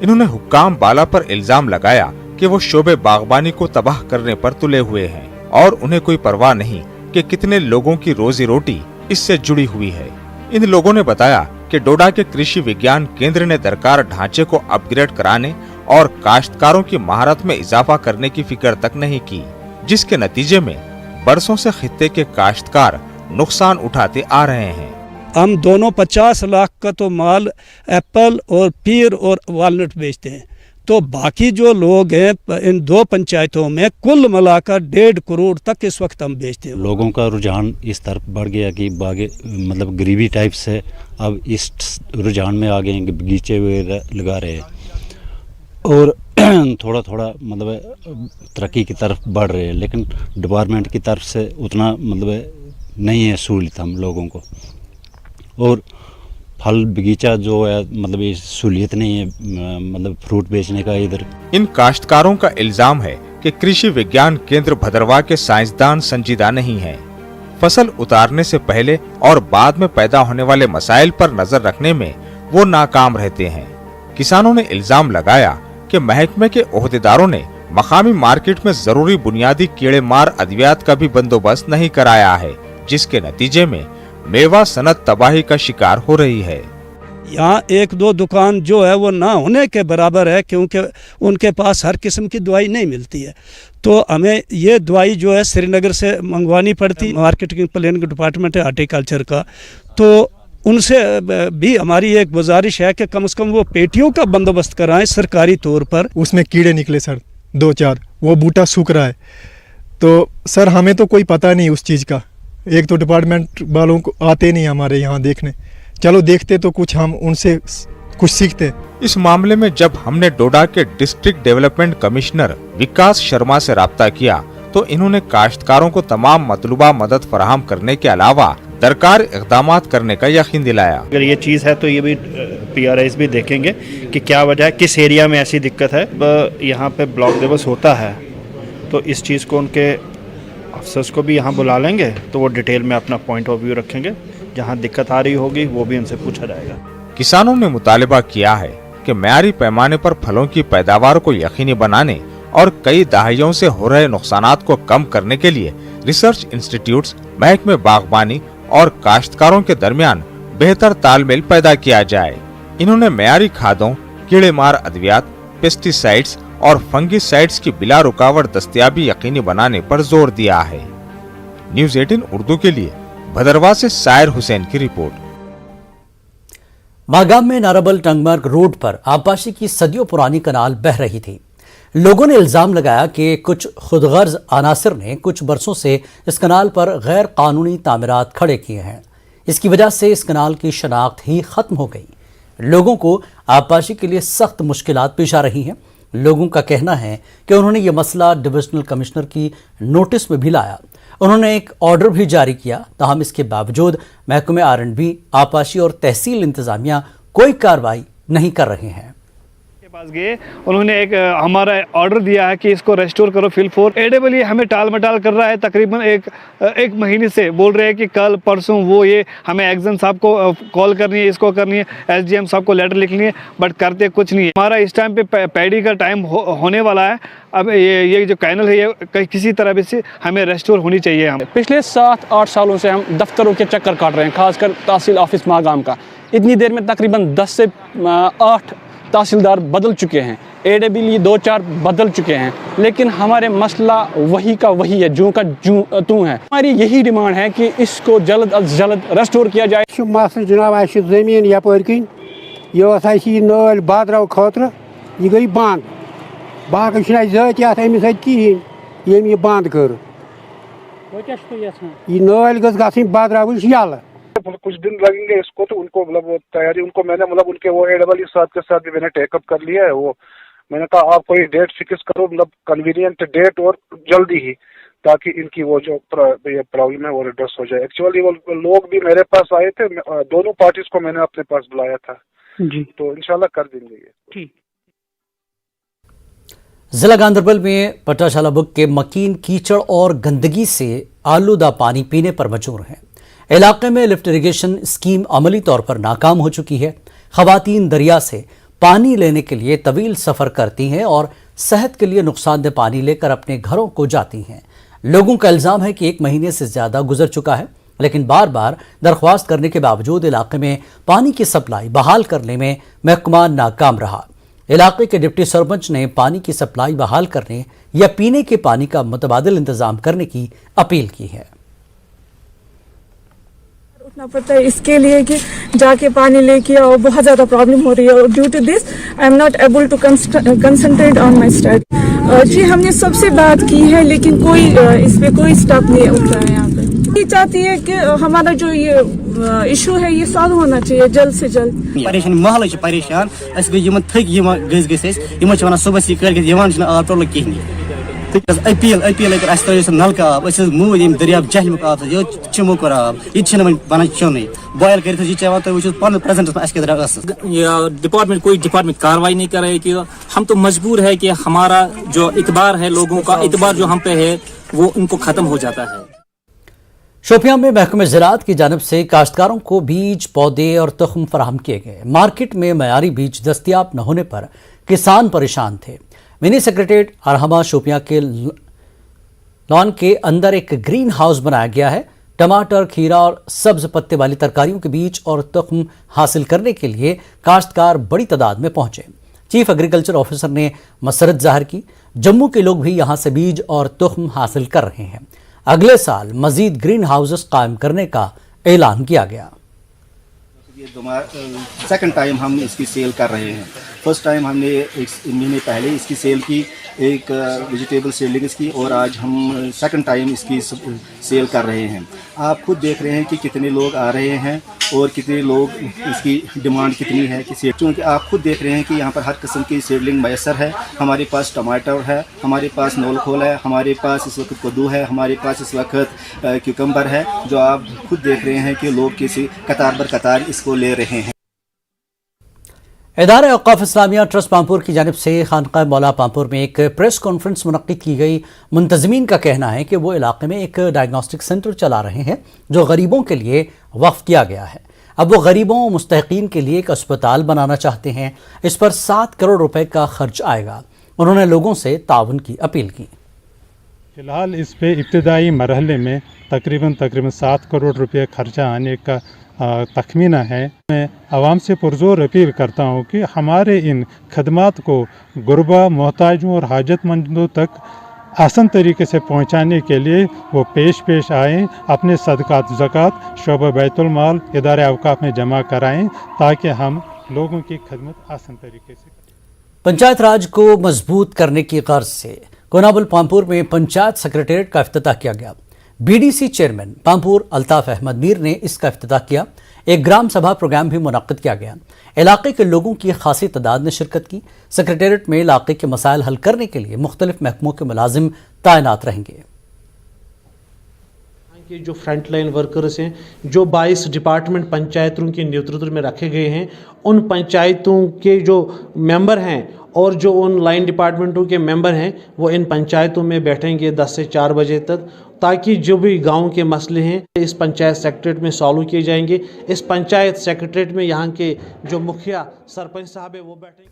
इन्होंने हुक्काम बाला पर इल्जाम लगाया कि वो शोबे बागबानी को तबाह करने पर तुले हुए हैं और उन्हें कोई परवाह नहीं कि कितने लोगों की रोजी रोटी इससे जुड़ी हुई है। इन लोगों ने बताया कि डोडा के कृषि विज्ञान केंद्र ने दरकार ढांचे को अपग्रेड कराने और काश्तकारों की महारत में इजाफा करने की फिक्र तक नहीं की, जिसके नतीजे में बरसों से खित्ते के काश्तकार नुकसान उठाते आ रहे हैं। हम दोनों 50 लाख का तो माल एप्पल और पीर और वालनट बेचते हैं, तो बाकी जो लोग हैं इन दो पंचायतों में कुल मिलाकर 1.5 करोड़ तक इस वक्त हम बेचते हैं। लोगों का रुझान इस तरफ बढ़ गया कि बागे मतलब गरीबी टाइप से अब इस रुझान में आ गए हैं कि बगीचे वगैरह लगा रहे हैं और थोड़ा थोड़ा मतलब तरक्की की तरफ बढ़ रहे हैं, लेकिन डिपार्टमेंट की तरफ से उतना मतलब नहीं है सहूलियत हम लोगों को। और फल बगीचा जो है मतलब ये सहूलियत नहीं है मतलब फ्रूट बेचने का इधर। इन काश्तकारों का इल्जाम है कि कृषि विज्ञान केंद्र भद्रवाह के साइंसदान संजीदा नहीं हैं। फसल उतारने से पहले और बाद में पैदा होने वाले मसाइल पर नजर रखने में वो नाकाम रहते हैं। किसानों ने इल्जाम लगाया कि महकमे के ओहदेदारों ने मकामी मार्केट में जरूरी बुनियादी कीड़े मार अद्वियात का भी बंदोबस्त नहीं कराया है, जिसके नतीजे में मेवा सनत तबाही का शिकार हो रही है। यहाँ 1-2 दुकान जो है वो ना होने के बराबर है, क्योंकि उनके पास हर किस्म की दवाई नहीं मिलती है। तो हमें ये दवाई जो है श्रीनगर से मंगवानी पड़ती। मार्केटिंग प्लानिंग डिपार्टमेंट है हार्टिकल्चर का, तो उनसे भी हमारी एक गुजारिश है कि कम से कम वो पेटियों का बंदोबस्त कराएं सरकारी तौर पर। उसमें कीड़े निकले सर 2-4, वो बूटा सूख रहा है। तो सर हमें तो कोई पता नहीं उस चीज़ का, एक तो डिपार्टमेंट वालों को आते नहीं हमारे यहाँ देखने, चलो देखते तो कुछ हम उनसे कुछ सीखते। इस मामले में जब हमने डोडा के डिस्ट्रिक्ट डेवलपमेंट कमिश्नर विकास शर्मा से राब्ता किया तो इन्होंने काश्तकारों को तमाम मतलूबा मदद फराहम करने के अलावा दरकार इक़दामात करने का यकीन दिलाया। अगर ये चीज़ है तो ये भी PRIs भी देखेंगे कि क्या वजह है, किस एरिया में ऐसी दिक्कत है। यहाँ पे ब्लॉक दिवस होता है तो इस चीज़ को उनके अफसर्स को भी यहाँ बुला लेंगे, तो वो डिटेल में अपना पॉइंट ऑफ व्यू रखेंगे। जहाँ दिक्कत आ रही होगी वो भी उनसे पूछा जाएगा। किसानों ने मुतालिबा किया है कि मेयारी पैमाने पर फलों की पैदावार को यकीनी बनाने और कई दहाइयों से हो रहे नुकसानात को कम करने के लिए रिसर्च इंस्टीट्यूट्स, महकमे बागबानी और काश्तकारों के दरमियान बेहतर तालमेल पैदा किया जाए। इन्होंने मेयारी खादों, कीड़े मार अद्वियात, पेस्टिसाइड्स और फंगिसाइड्स की बिला रुकावट दस्तयाबी यकीनी बनाने पर जोर दिया है। न्यूज़ 18 उर्दू के लिए भदरवाह से सायर हुसैन की रिपोर्ट। मागाम में नाराबल टंगमर्ग रोड पर आबपाशी की सदियों पुरानी कनाल बह रही थी। लोगों ने इल्जाम लगाया कि कुछ खुदगर्ज अनासिर ने कुछ बरसों से इस कनाल पर गैर कानूनी तामीरात खड़े किए हैं। इसकी वजह से इस कनाल की शनाख्त ही खत्म हो गई। लोगों को आबपाशी के लिए सख्त मुश्किलात पेश आ रही हैं। लोगों का कहना है कि उन्होंने ये मसला डिविजनल कमिश्नर की नोटिस में भी लाया, उन्होंने एक ऑर्डर भी जारी किया, ताहम इसके बावजूद महकमे R&B, आबपाशी और तहसील इंतजामिया कोई कार्रवाई नहीं कर रहे हैं। पास गए, उन्होंने एक हमारा ऑर्डर दिया है कि इसको रेस्टोर करो फिल 4। AEE हमें टाल मटाल कर रहा है, तकरीबन एक महीने से बोल रहे हैं कि कल परसों वो ये हमें एग्जाम साहब को कॉल करनी है, इसको करनी है, SGM साहब को लेटर लिखनी है, बट करते कुछ नहीं है। हमारा इस टाइम पे पैडी का टाइम होने वाला है। अब ये जो कैनल है ये किसी तरह भी से हमें रेस्टोर होनी चाहिए। हम पिछले 7-8 सालों से हम दफ्तरों के चक्कर काट रहे हैं, खासकर तहसील ऑफिस मागाम का। इतनी देर में तकरीबन 10 से 8 तहसीलदार बदल चुके हैं, AEE 2-4 बदल चुके हैं, लेकिन हमारे मसला वही का वही है, जूं का जूं तू है। हमारी यही डिमांड है कि इसको जल्द अज जल्द रेस्टोर किया जाए। मसल जनाब जमीन यपर किन ये नाल बादराव खतर यह गई बंद, बाकी जत अमिस कहें ये बंद कर, यह नाल गई बादराव यल। कुछ दिन लगेंगे इसको, तो उनको मतलब तैयारी उनको मैंने मतलब उनके वो AEE साहब के साथ भी मैंने टेकअप कर लिया है। वो मैंने कहा आप कोई डेट फिक्स करो, मतलब कन्वीनियंट डेट और जल्दी ही, ताकि इनकी वो जो प्रॉब्लम है वो एड्रेस हो जाए। एक्चुअली वो लोग भी मेरे पास आए थे, दोनों पार्टीज को मैंने अपने पास बुलाया था जी, तो इंशाल्लाह कर देंगे ये। ठीक। जिला गांधरबल में पटाशाला बुक के मकीन कीचड़ और गंदगी से आलूदा पानी पीने पर मजबूर हैं। इलाके में लिफ्ट इरिगेशन स्कीम अमली तौर पर नाकाम हो चुकी है। खवातीन दरिया से पानी लेने के लिए तवील सफर करती हैं और सेहत के लिए नुकसानदेह पानी लेकर अपने घरों को जाती हैं। लोगों का इल्जाम है कि 1 महीने से ज्यादा गुजर चुका है, लेकिन बार बार दरख्वास्त करने के बावजूद इलाके में पानी की सप्लाई बहाल करने में महकमा नाकाम रहा। इलाके के डिप्टी सरपंच ने पानी की सप्लाई बहाल करने या पीने के पानी का मुतबादिल इंतजाम करने की अपील की है। उठना पड़ता है इसके लिए कि जाके पानी लेके आओ, बहुत ज़्यादा प्रॉब्लम हो रही है और due to this I am not able to concentrate on my study. जी हमने सबसे बात की है, लेकिन कोई इस पे कोई स्टेप नहीं उठ रहा है। यहाँ पे ये चाहती है कि हमारा जो ये इशू है ये सॉल्व होना चाहिए जल्द से जल्द। परेशान महल परेशान थक सुबह कर आब टोल कहीं अपील अगर नलका आब मूद दरियाब जहलमुक आब ये चमुकर आब ये बना चोन बॉयल कर चेवान तुम पन प्रेजेंट डिपार्टमेंट कोई डिपार्टमेंट कार्रवाई नहीं कर रहे कि हम तो मजबूर है कि हमारा जो इतबार है, लोगों का इतबार जो हम पे है वो उनको खत्म हो जाता है। शोपियां में महकमे ज़राअत की जानिब से काश्तकारों को बीज, पौधे और तुख्म फराहम किए गए। मार्केट में मयारी बीज दस्तियाब न होने पर किसान परेशान थे। मिनी सेक्रेटेरिएट अरहमा शोपियां के लॉन के अंदर एक ग्रीन हाउस बनाया गया है। टमाटर, खीरा और सब्ज पत्ते वाली तरकारियों के बीज और तुख्म हासिल करने के लिए काश्तकार बड़ी तादाद में पहुंचे। चीफ एग्रीकल्चर ऑफिसर ने मसरत जाहिर की। जम्मू के लोग भी यहां से बीज और तुख्म हासिल कर रहे हैं। अगले साल मजीद ग्रीन हाउसेस कायम करने का ऐलान किया गया। ये सेकंड टाइम हम इसकी सेल कर रहे हैं। फर्स्ट टाइम हमने 1 महीने पहले इसकी सेल की, एक वेजिटेबल सेलिंग्स की, और आज हम सेकंड टाइम इसकी सेल कर रहे हैं। आप खुद देख रहे हैं कि कितने लोग आ रहे हैं और कितने लोग, इसकी डिमांड कितनी है कि सेड, क्योंकि आप खुद देख रहे हैं कि यहाँ पर हर किस्म की सीडलिंग मैसर है। हमारे पास टमाटर है, हमारे पास नौलखोल है, हमारे पास इस वक्त कद्दू है, हमारे पास इस वक्त क्यूकम्बर है, जो आप खुद देख रहे हैं कि लोग किसी कतार बर कतार इसको ले रहे हैं। इदारा औक़ाफ़ इस्लामिया ट्रस्ट पामपुर की जानिब से खानक़ाह मौला पामपुर में एक प्रेस कॉन्फ्रेंस मुनक़्क़िद की गई। मुंतज़मीन का कहना है कि वो इलाके में एक डायग्नोस्टिक सेंटर चला रहे हैं जो गरीबों के लिए वक्फ किया गया है। अब वो गरीबों मुस्तहिक़ीन के लिए एक अस्पताल बनाना चाहते हैं। इस पर 7 करोड़ रुपए का खर्च आएगा। उन्होंने लोगों से ताउन की अपील की। फ़िलहाल इस पे इब्तदाई मरहले में तकरीबन 7 करोड़ रुपये खर्चा आने का तखमीना है। मैं आवाम से पुरजोर अपील करता हूँ कि हमारे इन खदमात को गुरबा, मोहताजों और हाजतमंदों तक आसान तरीके से पहुँचाने के लिए वो पेश आएँ, अपने सदकात ज़कात शोबा बैतुल माल इदारे औक़ाफ़ में जमा कराएँ, ताकि हम लोगों की खदमत आसान तरीके से। पंचायत राज को मजबूत करने की गर्ज से कोनाबल पामपुर में पंचायत सेक्रेटेरिएट का इफ्तिताह किया गया। BDC चेयरमैन पामपुर अल्ताफ अहमद मीर ने इसका इफ्तिताह किया। एक ग्राम सभा प्रोग्राम भी मुनक्किद किया गया। इलाके के लोगों की खासी तादाद ने शिरकत की। सेक्रेटेरिएट में इलाके के मसाइल हल करने के लिए मुख्तलिफ महकमों के मुलाजिम तैनात रहेंगे। के जो फ्रंट लाइन वर्कर्स हैं, जो 22 डिपार्टमेंट पंचायतों के नेतृत्व में रखे गए हैं, उन पंचायतों के जो मेंबर हैं और जो उन लाइन डिपार्टमेंटों के मेंबर हैं वो इन पंचायतों में बैठेंगे 10 से 4 बजे तक, ताकि जो भी गांव के मसले हैं इस पंचायत सेक्रेटरीट में सॉल्व किए जाएंगे। इस पंचायत सेक्रेटरीट में यहाँ के जो मुखिया सरपंच साहब है वो बैठेंगे।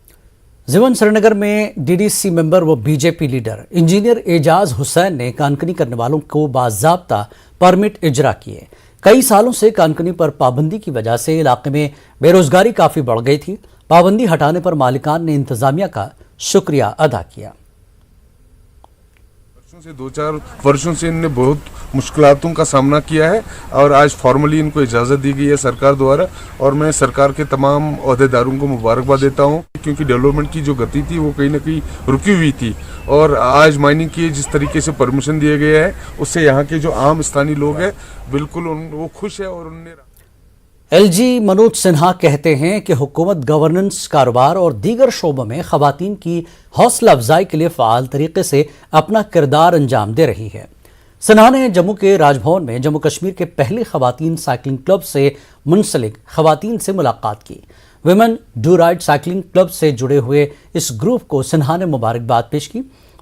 जीवन श्रीनगर में डीडीसी मेंबर व BJP leader engineer Ejaz Hussain ने कानकनी करने वालों को बाज़ाब्ता परमिट इजरा किए। कई सालों से कानकनी पर पाबंदी की वजह से इलाके में बेरोजगारी काफी बढ़ गई थी। पाबंदी हटाने पर मालिकान ने इंतजामिया का शुक्रिया अदा किया। से 2-4 वर्षों से इनने बहुत मुश्किलातों का सामना किया है और आज फॉर्मली इनको इजाज़त दी गई है सरकार द्वारा, और मैं सरकार के तमाम अहदेदारों को मुबारकबाद देता हूं, क्योंकि डेवलपमेंट की जो गति थी वो कहीं ना कहीं रुकी हुई थी। और आज माइनिंग की जिस तरीके से परमिशन दिया गया है उससे यहाँ के जो आम स्थानीय लोग हैं बिल्कुल वो खुश है। और उनने एलजी मनोज सिन्हा कहते हैं कि हुकूमत गवर्नेंस, कारोबार और दीगर शोबों में खवातीन की हौसला अफजाई के लिए फ़ाल तरीके से अपना किरदार अंजाम दे रही है। सिन्हा ने जम्मू के राजभवन में जम्मू कश्मीर के पहले खवातीन साइकिलिंग क्लब से मुंसलिक खवातीन से मुलाकात की। Women do ride cycling club से जुड़े हुए इस ग्रुप को सिन्हा ने मुबारकबाद पेश की।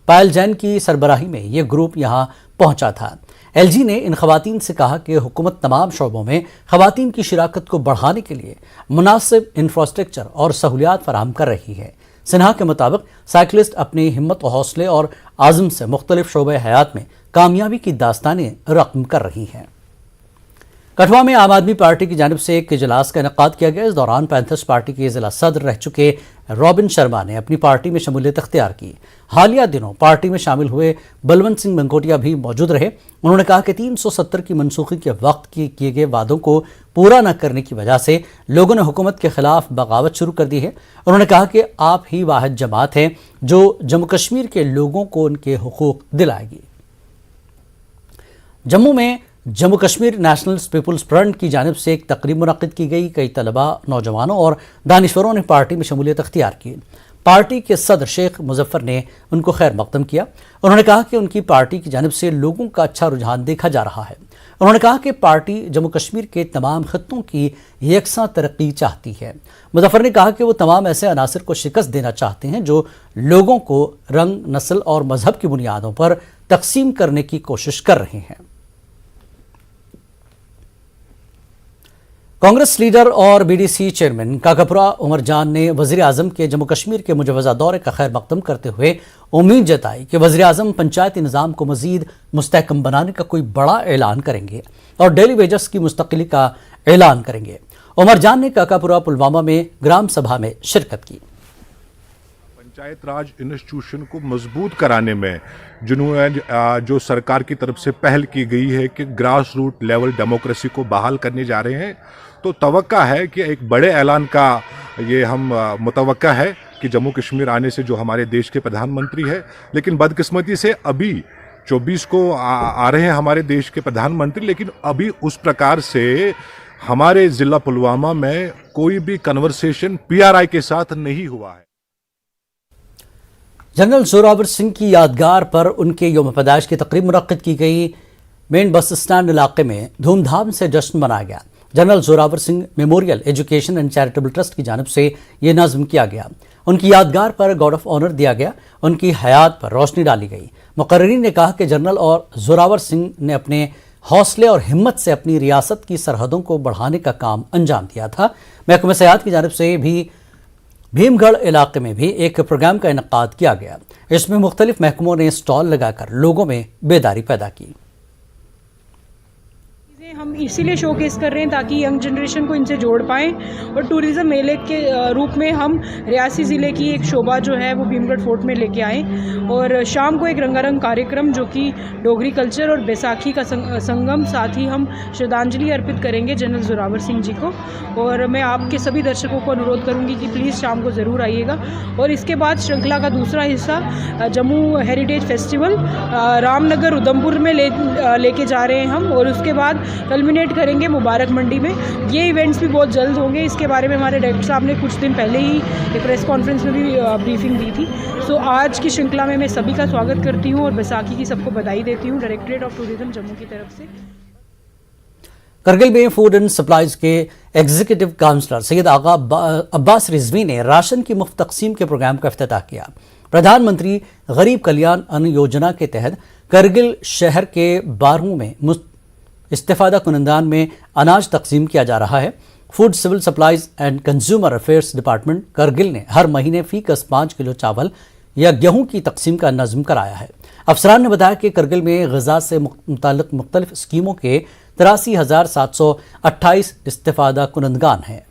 पायल जैन की सरबराही में ये ग्रुप यहाँ पहुंचा था। एलजी ने इन खवातीन से कहा कि हुकूमत तमाम शोबों में खवातीन की शिराकत को बढ़ाने के लिए मुनासिब इंफ्रास्ट्रक्चर और सहूलियात फराहम कर रही है। सिन्हा के मुताबिक साइकिलिस्ट अपनी हिम्मत व हौसले और आज़म से मुख्तलिफ शोबे हयात में कामयाबी की दास्तानें रकम कर रही हैं। कठुआ में आम आदमी पार्टी की जानिब से एक इजलास का इनेकाद किया गया। इस दौरान पैंथर्स पार्टी के जिला सदर रह चुके रॉबिन शर्मा ने अपनी पार्टी में शमूलियत अख्तियार की। हालिया दिनों पार्टी में शामिल हुए बलवंत सिंह मंगोटिया भी मौजूद रहे। उन्होंने कहा कि 370 की मनसूखी के वक्त किए गए वादों को पूरा न करने की वजह से लोगों ने हुकूमत के खिलाफ बगावत शुरू कर दी है। उन्होंने कहा कि आप ही वाहिद जमात हैं जो जम्मू कश्मीर के लोगों को उनके हुकूक दिलाएगी। जम्मू में Jammu Kashmir National People's Front की जानिब से एक तकरीब मुनक्किद की गई। कई तलबा, नौजवानों और दानिश्वरों ने पार्टी में शमूलियत अख्तियार की। पार्टी के सदर शेख मुजफ्फर ने उनको खैर मकदम किया। उन्होंने कहा कि उनकी पार्टी की जानिब से लोगों का अच्छा रुझान देखा जा रहा है। उन्होंने कहा कि पार्टी जम्मू कश्मीर के तमाम खित्तों की यकसां तरक्की चाहती है। मुजफ्फर ने कहा कि वो तमाम ऐसे अनासर को शिकस्त देना चाहते हैं जो लोगों को रंग, नस्ल और मजहब की बुनियादों पर तकसीम करने की कोशिश कर रहे हैं। कांग्रेस लीडर और बीडीसी चेयरमैन काकापुरा उमर जान ने वज़ीर आज़म के जम्मू कश्मीर के मुजवज़ा दौरे का खैर मकदम करते हुए उम्मीद जताई कि वज़ीर आज़म पंचायती निज़ाम को मज़ीद मुस्तहकम बनाने का कोई बड़ा ऐलान करेंगे और डेली वेजेस की मुस्तकिली का ऐलान करेंगे। उमर जान ने काकापुरा पुलवामा में ग्राम सभा में शिरकत की। पंचायत राज इंस्टीट्यूशन को मजबूत कराने में जो सरकार की तरफ से पहल की गई है कि ग्रास रूट लेवल डेमोक्रेसी को बहाल करने जा रहे हैं, तो तवक्का है कि एक बड़े ऐलान का ये हम मुतवक्का है कि जम्मू कश्मीर आने से जो हमारे देश के प्रधानमंत्री है, लेकिन बदकिस्मती से अभी 24 को आ रहे हैं हमारे देश के प्रधानमंत्री, लेकिन अभी उस प्रकार से हमारे ज़िला पुलवामा में कोई भी कन्वर्सेशन पीआरआई के साथ नहीं हुआ है। जनरल जोरावर सिंह की यादगार पर उनके यौम पैदाइश की तकरीब मुनक्किद की गई। मेन बस स्टैंड इलाके में धूमधाम से जश्न मनाया गया। General Zorawar Singh memorial education and charitable trust की जानिब से ये नज़्म किया गया। उनकी यादगार पर गार्ड ऑफ ऑनर दिया गया। उनकी हयात पर रोशनी डाली गई। मुकर्रिरीन ने कहा कि जनरल और जोरावर सिंह ने अपने हौसले और हिम्मत से अपनी रियासत की सरहदों को बढ़ाने का काम अंजाम दिया था। महकमा सेहत की जानिब से भी भीमगढ़ इलाके में भी एक प्रोग्राम का इनेकाद किया गया। इसमें मुख्तलिफ महकमों ने स्टॉल लगाकर लोगों में बेदारी पैदा की। हम इसीलिए शोकेस कर रहे हैं ताकि यंग जनरेशन को इनसे जोड़ पाएँ और टूरिज़्म मेले के रूप में हम रियासी ज़िले की एक शोभा जो है वो भीमगढ़ फोर्ट में लेके आएँ और शाम को एक रंगारंग कार्यक्रम जो कि डोगरी कल्चर और बैसाखी का संगम, साथ ही हम श्रद्धांजलि अर्पित करेंगे जनरल जोरावर सिंह जी को। और मैं आपके सभी दर्शकों को अनुरोध करूँगी कि प्लीज़ शाम को ज़रूर आइएगा। और इसके बाद श्रृंखला का दूसरा हिस्सा जम्मू हेरिटेज फेस्टिवल रामनगर उधमपुर में लेके जा रहे हैं हम, और उसके बाद कल्मिनेट करेंगे मुबारक मंडी में। ये इवेंट्स भी बहुत जल्द होंगे। इसके बारे में हमारे डायरेक्टर साहब ने कुछ दिन पहले ही एक प्रेस कॉन्फ्रेंस में भी ब्रीफिंग दी थी। सो आज की श्रृंखला में मैं सभी का स्वागत करती हूँ और बैसाखी की सबको बधाई देती हूँ डायरेक्टरेट ऑफ टूरिज्म जम्मू की तरफ से। करगिल में फूड एंड सप्लाईज के एग्जीक्यूटिव काउंसलर सैयद आगा अब्बास रिजवी ने राशन की मुफ्त तकसीम के प्रोग्राम का इफ्तिताह किया। प्रधानमंत्री गरीब कल्याण अन्न योजना के तहत करगिल शहर के बारहों में इस्तेफादा कुनंदान में अनाज तकसीम किया जा रहा है। Food Civil Supplies and Consumer Affairs Department Kargil ने हर महीने फीकस 5 किलो चावल या गेहूं की तकसीम का नज़्म कराया है। अफसरान ने बताया कि करगिल में ग़िज़ा से मुताल्लिक़ मुख्तलिफ स्कीमों के 83,728 इस्तेफादा कुनंदगान हैं।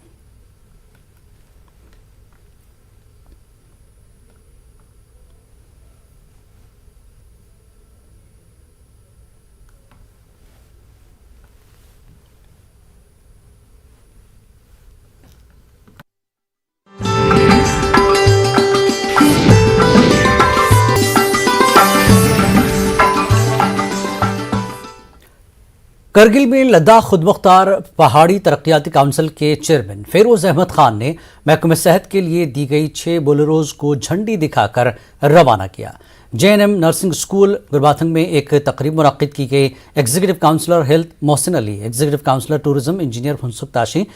करगिल में लद्दाख खुदमुख्तार पहाड़ी तरक्याती काउंसिल के चेयरमैन फेरोज अहमद खान ने महकमे सेहत के लिए दी गई 6 बोलेरोज को झंडी दिखाकर रवाना किया। JNM नर्सिंग स्कूल गुरबाथंग में एक तकरीब मुनक्किद की गई। Executive councillor health Mohsin Ali, executive councillor tourism engineer Phunsuk Tashi,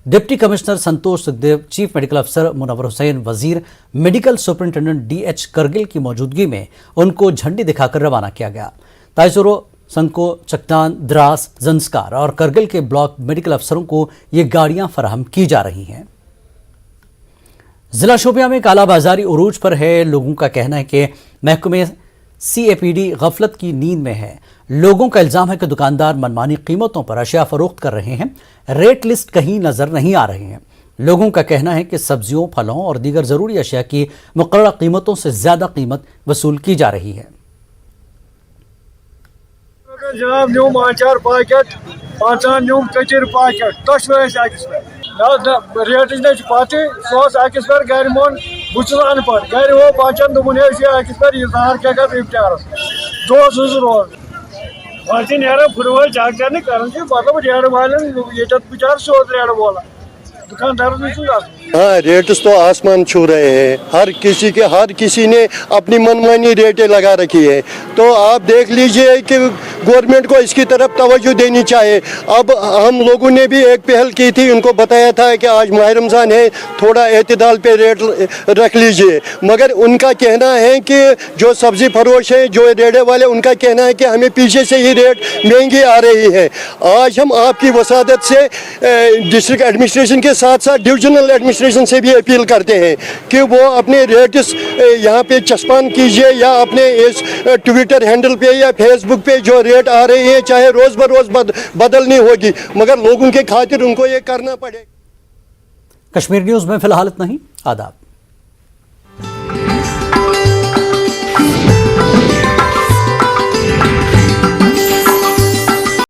deputy commissioner Santosh Sukhdev, chief medical अफसर मुनव्वर हुसैन, वजीर मेडिकल सुपरिंटेंडेंट DH करगिल की मौजूदगी में उनको झंडी दिखाकर रवाना किया गया। ताइसुरो, संको, चकटान, द्रास, जंस्कार और करगिल के ब्लॉक मेडिकल अफसरों को ये गाड़ियां फराहम की जा रही हैं। जिला शोपियां में कालाबाजारी उरूज पर है। लोगों का कहना है कि महकमे CAPD गफलत की नींद में है। लोगों का इल्जाम है कि दुकानदार मनमानी कीमतों पर अशिया फरोख्त कर रहे हैं। रेट लिस्ट कहीं नजर नहीं आ रहे हैं। लोगों का कहना है कि सब्जियों, फलों और दीगर जरूरी अशिया की मुकर्रर कीमतों से ज्यादा कीमत वसूल की जा रही है। जनाब न्यूम आचार पैकेट 5 न्यूम कचर पैकेट तश रेट पत सह पे गर मोन बहुत अनपढ़ गर वो बचन दोपन पे इजहार क्या कर इफ्तारस दोस रोज पे नीर फुटबॉल चेक करने मतलब रेड वाले ये बिचार सोच रेड वाला दुकानदार हाँ, रेट्स तो आसमान छू रहे हैं। हर किसी ने अपनी मनमानी रेटें लगा रखी है। तो आप देख लीजिए कि गवर्नमेंट को इसकी तरफ तवज्जो देनी चाहिए। अब हम लोगों ने भी एक पहल की थी, उनको बताया था कि आज माह रमज़ान है, थोड़ा एतदाल पे रेट रख लीजिए, मगर उनका कहना है कि जो सब्ज़ी फरोश है, जो रेड़े वाले, उनका कहना है कि हमें पीछे से ही रेट महंगी आ रही है। आज हम आपकी वसादत से डिस्ट्रिक्ट एडमिनिस्ट्रेशन के साथ साथ डिविजनल एडमिनिस्ट्रेशन से भी अपील करते हैं कि वो अपने रेट्स यहाँ पे चस्पान कीजिए, या अपने इस ट्विटर हैंडल पे या फेसबुक पे जो रेट आ रहे हैं, चाहे रोज़ बरोज़ बदलनी होगी, मगर लोगों के खातिर उनको ये करना पड़े। कश्मीर न्यूज़ में फिलहाल इतना ही। आदाब।